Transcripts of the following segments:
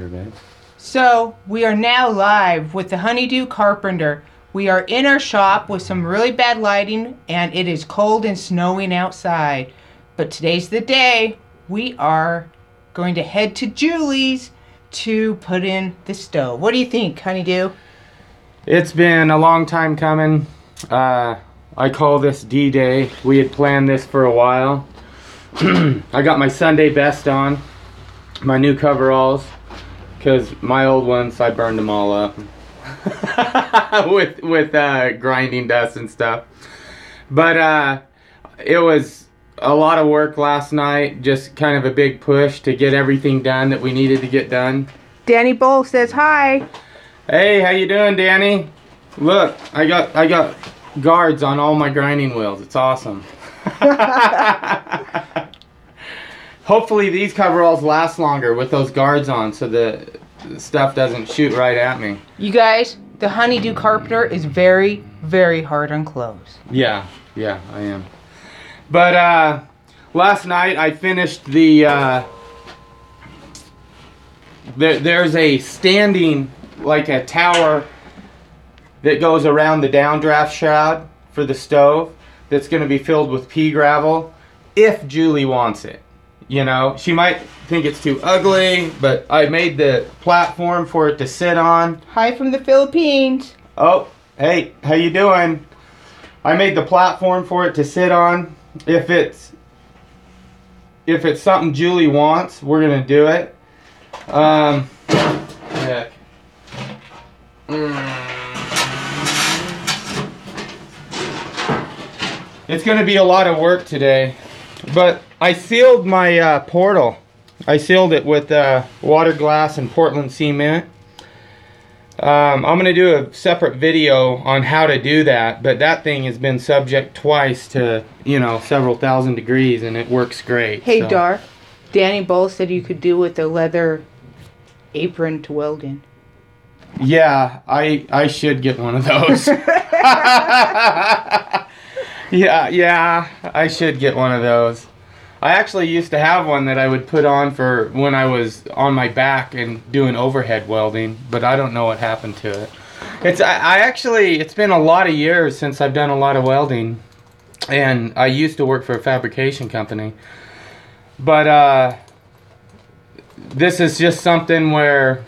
here, babe. So, we are now live with the Do Carpenter. We are in our shop with some really bad lighting, and it is cold and snowing outside. But today's the day. We are going to head to Julie's to put in the stove. What do you think, Honeydew? It's been a long time coming. I call this D-Day. We had planned this for a while. I got my Sunday best on, my new coveralls, because my old ones, I burned them all up with grinding dust and stuff. But it was a lot of work last night, just kind of a big push to get everything done that we needed to get done. Danny Bull says hi. Hey, how you doing, Danny? Look, I got guards on all my grinding wheels. It's awesome. Hopefully these coveralls last longer with those guards on so the stuff doesn't shoot right at me. You guys, the Do Carpenter is very, very hard on clothes. Yeah, I am. But last night I finished the there's a standing, like a tower that goes around the downdraft shroud for the stove that's going to be filled with pea gravel if Julie wants it. You know, she might think it's too ugly, but I made the platform for it to sit on. Hi from the Philippines. Oh, hey, how you doing? I made the platform for it to sit on. If it's something Julie wants, we're gonna do it. Heck. It's gonna be a lot of work today, but I sealed my portal. I sealed it with water glass and Portland cement. I'm gonna do a separate video on how to do that, but that thing has been subject twice to, you know, several thousand degrees, and it works great. Hey, so. Dar, Danny Bull said you could do with a leather apron to weld in. Yeah, I should get one of those. Yeah, I should get one of those. I actually used to have one that I would put on for when I was on my back and doing overhead welding, but I don't know what happened to it. It's been a lot of years since I've done a lot of welding, and I used to work for a fabrication company. But this is just something where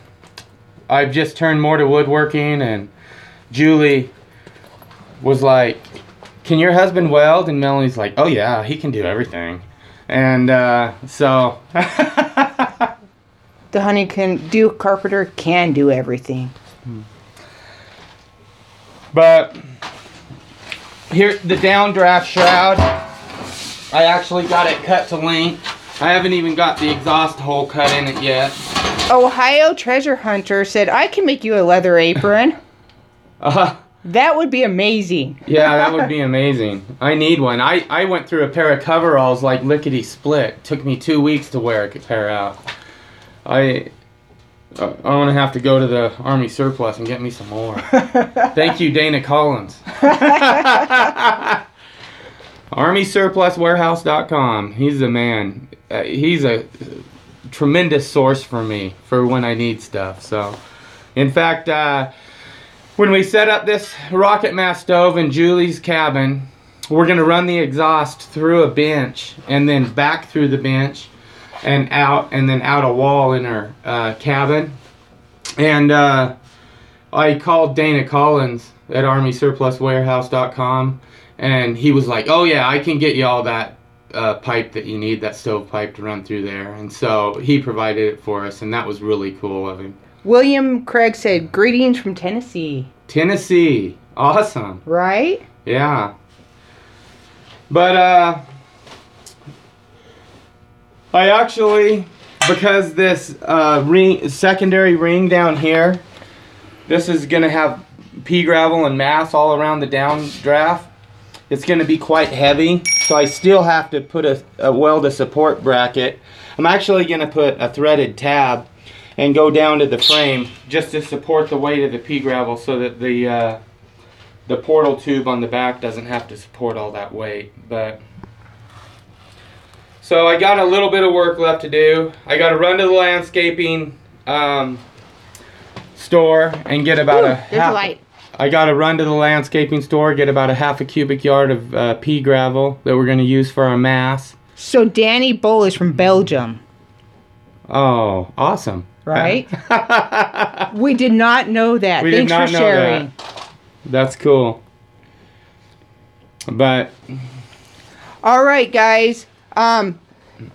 I've just turned more to woodworking, and Julie was like, "Can your husband weld?" And Melanie's like, "Oh yeah, he can do everything." And so the Do Carpenter can do everything. But here, the downdraft shroud, I actually got it cut to length. I haven't even got the exhaust hole cut in it yet. Ohio Treasure Hunter said, I can make you a leather apron. That would be amazing. Yeah, that would be amazing. I need one. I went through a pair of coveralls like lickety split. Took me 2 weeks to wear a pair out. I'm going to have to go to the Army surplus and get me some more. Thank you, Dana Collins. ArmySurplusWarehouse.com. He's the man. He's a tremendous source for me for when I need stuff. So, in fact, when we set up this rocket mass stove in Julie's cabin, we're going to run the exhaust through a bench and then back through the bench and then out a wall in her cabin. And I called Dana Collins at ArmySurplusWarehouse.com, and he was like, "Oh yeah, I can get you all that pipe that you need, that stove pipe to run through there." And so he provided it for us, and that was really cool of him. William Craig said, greetings from Tennessee. Tennessee. Awesome. Right? Yeah. But, I actually, because this secondary ring down here, this is going to have pea gravel and mass all around the downdraft. It's going to be quite heavy, so I still have to put weld a support bracket. I'm actually going to put a threaded tab and go down to the frame just to support the weight of the pea gravel so that the portal tube on the back doesn't have to support all that weight. But so I got a little bit of work left to do. I got to run to the landscaping store and get about a there's half. a light. I got to run to the landscaping store, get about a half a cubic yard of pea gravel that we're going to use for our mass. So Danny Bull is from Belgium. Oh, awesome. Right? We did not know that. Thanks for sharing. That's cool. But all right, guys.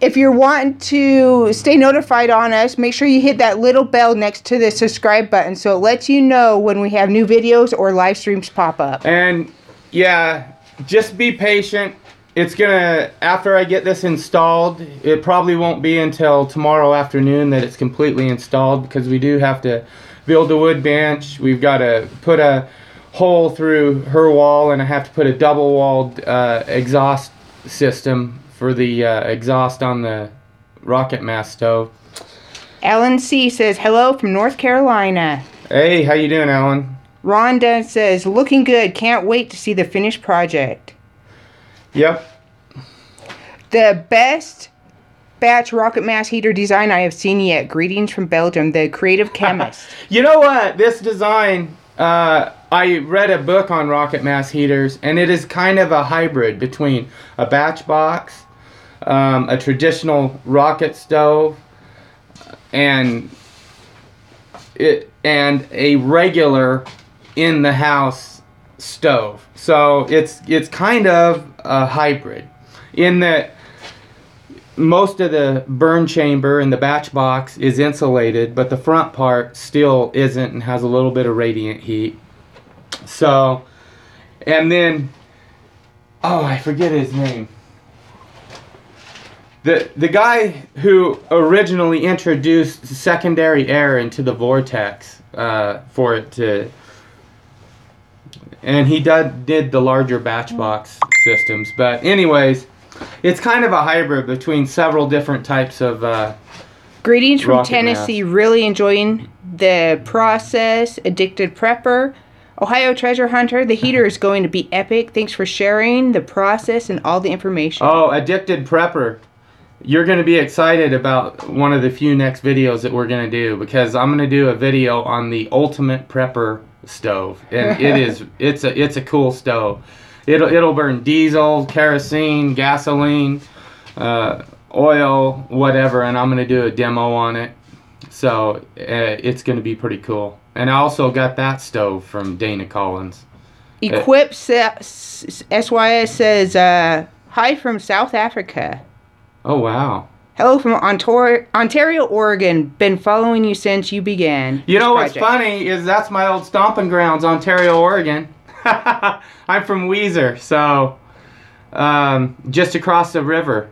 If you're wanting to stay notified on us, make sure you hit that little bell next to the subscribe button so it lets you know when we have new videos or live streams pop up. And yeah, just be patient. It's gonna, after I get this installed, it probably won't be until tomorrow afternoon that it's completely installed, because we do have to build a wood bench. We've got to put a hole through her wall, and I have to put a double-walled exhaust system for the exhaust on the rocket mass stove. Alan C. says, hello from North Carolina. Hey, how you doing, Alan? Rhonda says, looking good. Can't wait to see the finished project. Yep. The best batch rocket mass heater design I have seen yet. Greetings from Belgium, the creative chemist. You know what? This design, I read a book on rocket mass heaters, and it is kind of a hybrid between a batch box, a traditional rocket stove, and a regular in-the-house stove. So it's kind of a hybrid in that most of the burn chamber in the batch box is insulated, but the front part still isn't and has a little bit of radiant heat. So, and then, oh, I forget his name. The guy who originally introduced secondary air into the vortex for it to, and he did the larger batch box systems. But anyways, it's kind of a hybrid between several different types of greetings from Tennessee. Mass. Really enjoying the process. Addicted Prepper. Ohio Treasure Hunter. The heater is going to be epic. Thanks for sharing the process and all the information. Oh, Addicted Prepper. You're going to be excited about one of the few next videos that we're going to do, because I'm going to do a video on the ultimate prepper stove, and it's a cool stove. It'll burn diesel, kerosene, gasoline, oil, whatever, and I'm going to do a demo on it. So it's going to be pretty cool. And I also got that stove from Dana Collins. Equip SYS says, hi from South Africa. Oh, wow. Hello from Ontario, Oregon. Been following you since you began. You know what's funny is that's my old stomping grounds, Ontario, Oregon. I'm from Weiser, so just across the river.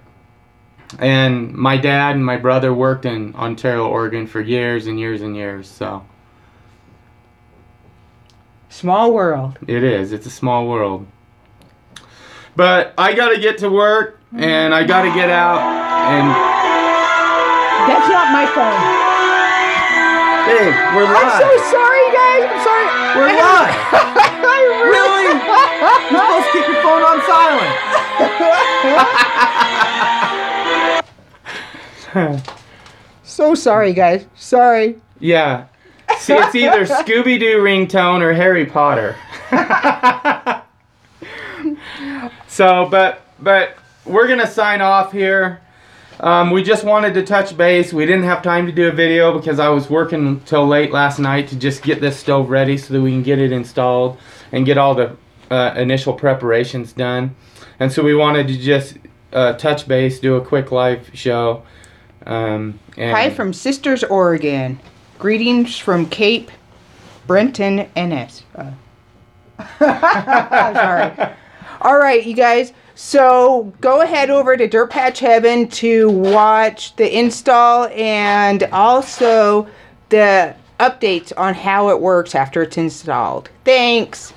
And my dad and my brother worked in Ontario, Oregon for years and years and years, so. Small world. It is. It's a small world. But I got to get to work, and I got to get out, and... That's not my phone. Hey, we're live. I'm so sorry, guys. I'm sorry. We're live. Really? You're supposed to keep your phone on silent. So sorry, guys. Sorry. Yeah. See, it's either Scooby-Doo ringtone or Harry Potter. So, but we're going to sign off here. We just wanted to touch base. We didn't have time to do a video because I was working until late last night to just get this stove ready so that we can get it installed and get all the initial preparations done. And so we wanted to just touch base, do a quick live show. And hi from Sisters, Oregon. Greetings from Cape Breton, NS. I'm sorry. All right, you guys. So go ahead over to Dirt Patch Heaven to watch the install and also the updates on how it works after it's installed. Thanks.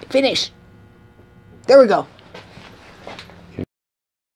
Finish. There we go.